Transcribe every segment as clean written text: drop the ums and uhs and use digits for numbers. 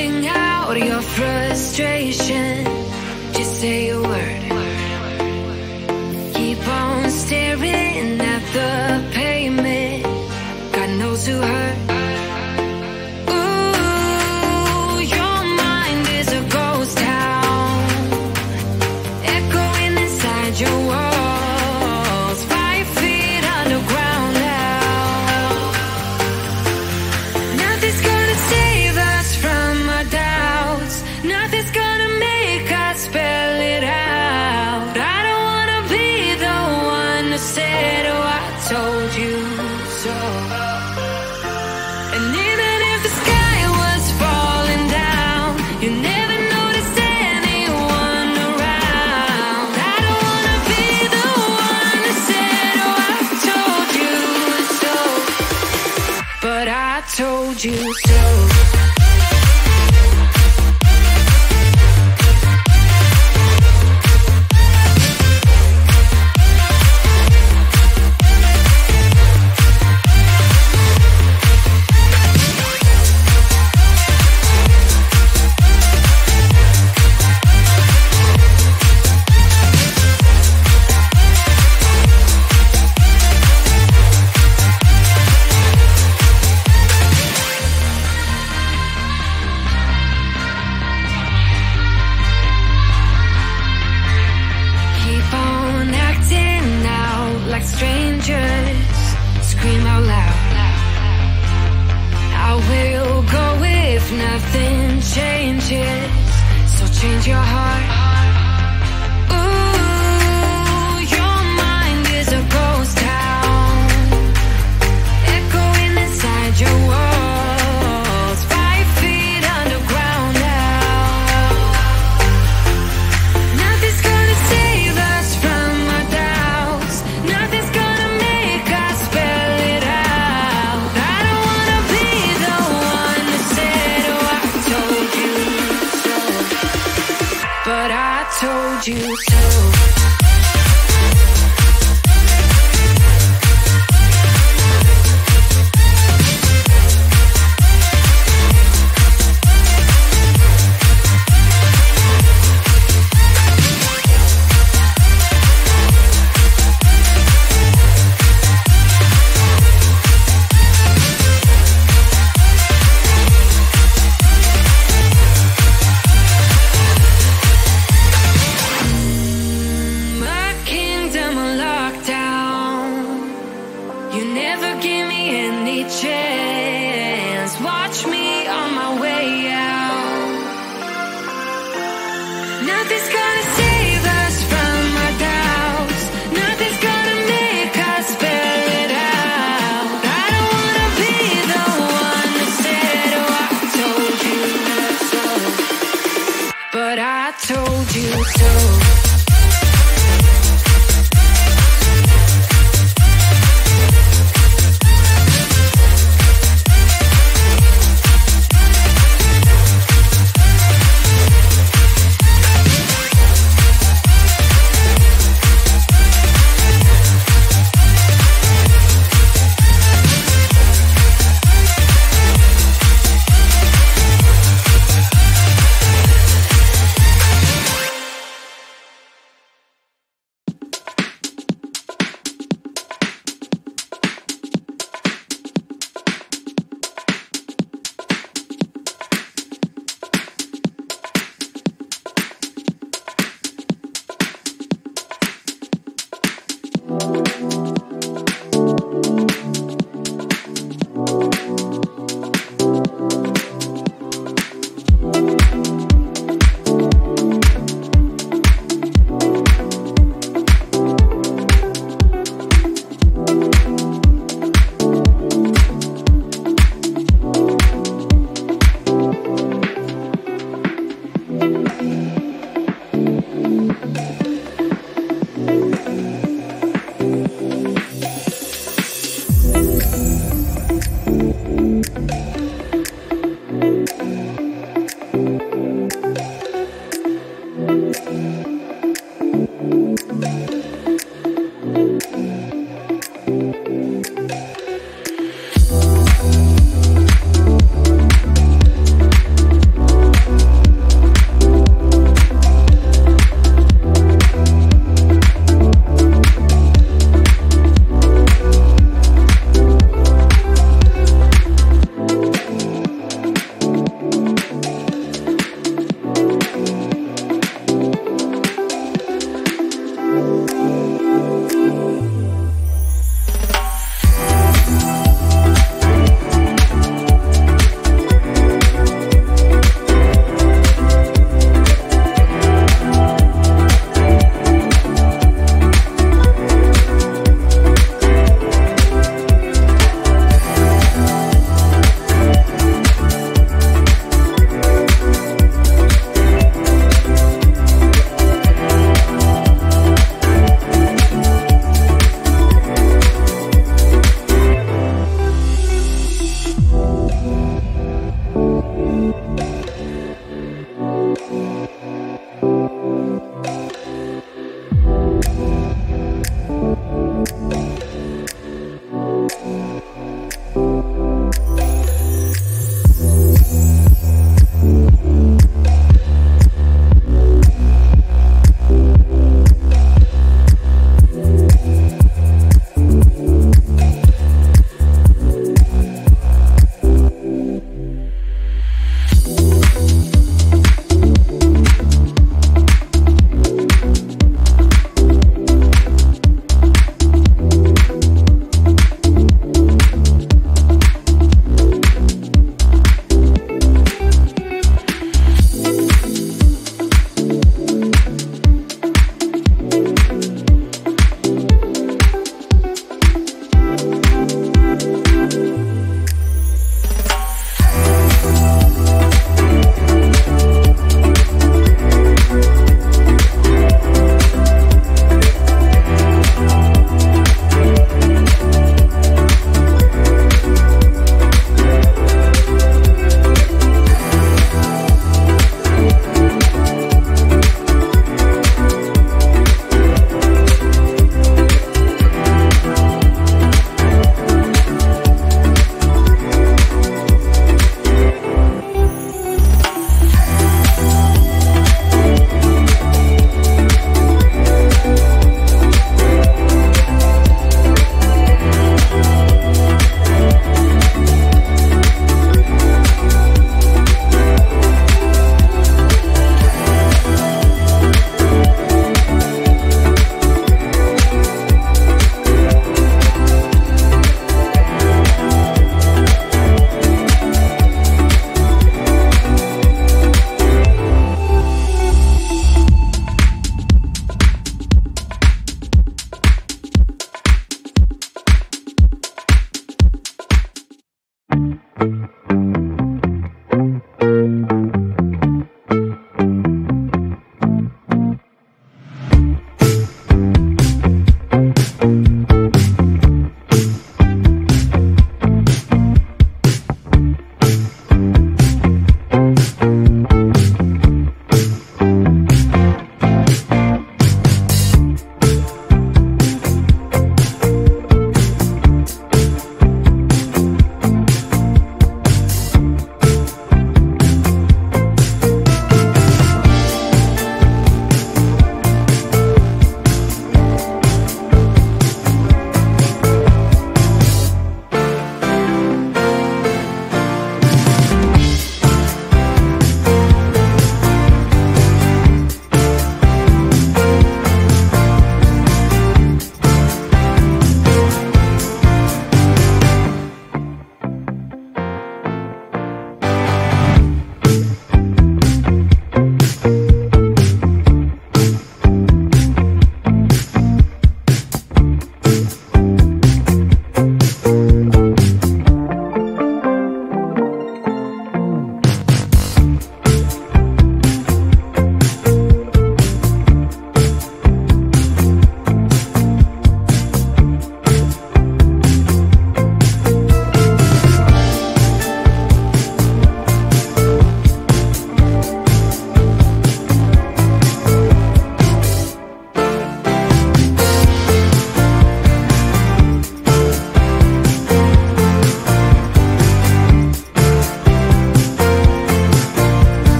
Sing out your frustration, just say a word. Keep on staring at the pavement, God knows who hurt. Ooh, your mind is a ghost town, echoing inside your walls, 5 feet underground now. Nothing's gonna save us from our doubts, nothing's gonna make us spell it out. I don't wanna be the one who said, oh, I told you so. And even if the sky was falling down, you never noticed anyone around. I don't wanna be the one who said, oh, I told you so, but I told you so. Keep on acting out like strangers, scream out loud. I will go if nothing changes, so change your heart. Ooh, your mind is a ghost town, echoing inside your walls, 5 feet underground now. Nothing's gonna save us from our doubts, nothing's gonna make us spell it out. I don't wanna be the one that said, oh, I told you so, but I told you so. My kingdom on lockdown, you never give me any chance. Watch me on my way out. Nothing's gonna save us from our doubts, nothing's gonna make us spell it out. I don't wanna be the one that said, oh, I told you so, but I told you so.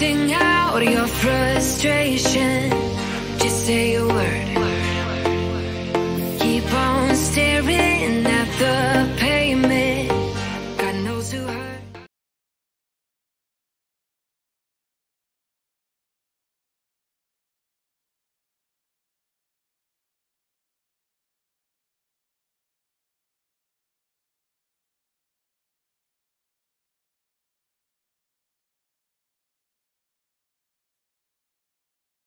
Sing out your frustration. Just say a word. Keep on staring at the